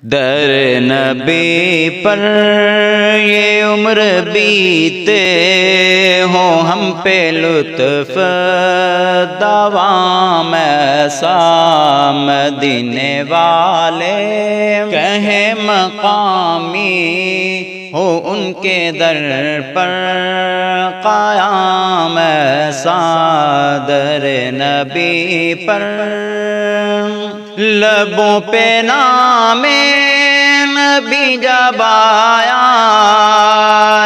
در نبی پر یہ عمر بیتے ہو ہم پہ لطف دوام ایسا مدینے والے کہیں مقامی ہو ان کے در پر قیام ایسا در نبی پر لبوں پہ نام نبی جب آیا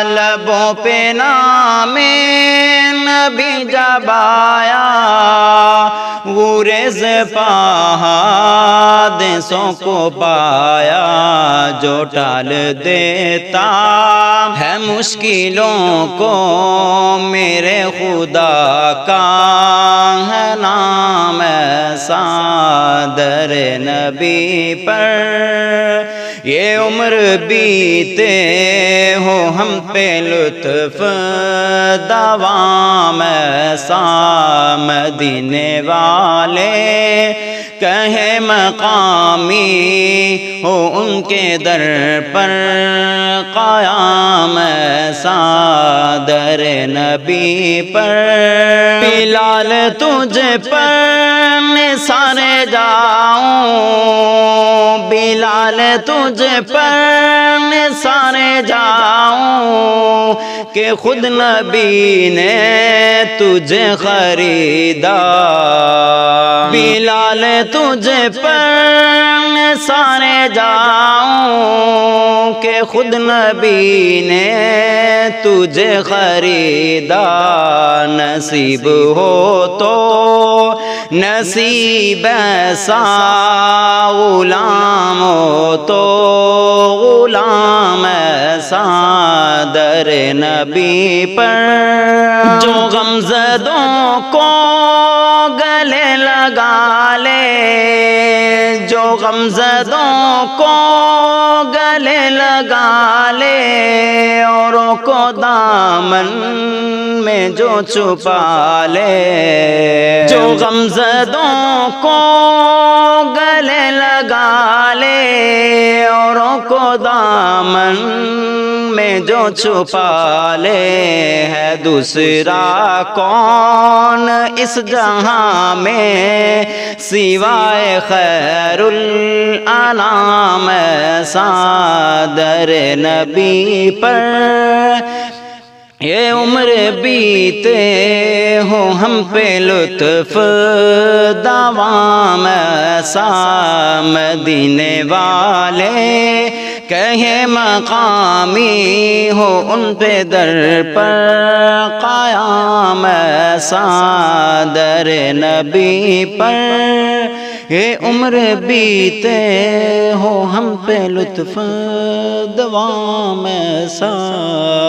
لبوں پہ نام نبی جب آیا غورز حادثوں کو پایا جو ٹال دیتا ہے مشکلوں کو میرے خدا کا ہے نام ایسا در نبی پر یہ عمر بیتے ہو ہم پہ لطف دوام ایسا مدینے والے کہیں مقامی ہو ان کے در پر قیام ایسا در نبی پر بلال تجھ پر نثارے جاؤں بلال تجھ پر نثارے جاؤں کہ خود نبی نے تجھے خریدا بلال تجھ پر نثارے جاؤں کہ خود نبی نے تجھے خریدا نصیب ہو تو نصیب ایسا غلام ہو تو غلام ایسا در نبی پر جو غمزدوں کو گلے لگا لے جو غمزدوں کو گلے لگا لے اوروں کو دامن میں جو چھپا لے جو غمزدوں کو گلے لگا لے اوروں کو دامن میں جو چھپا لے ہے دوسرا کون اس جہاں میں سوائے خیر الانام ایسا در نبی پر یہ عمر بیتے ہو ہم پہ لطف دوام ایسا مدینے والے کہیں مقامی ہو ان پہ در پر قیام ایسا در نبی پر یہ عمر بیتے ہو ہم پہ لطف دوام ایسا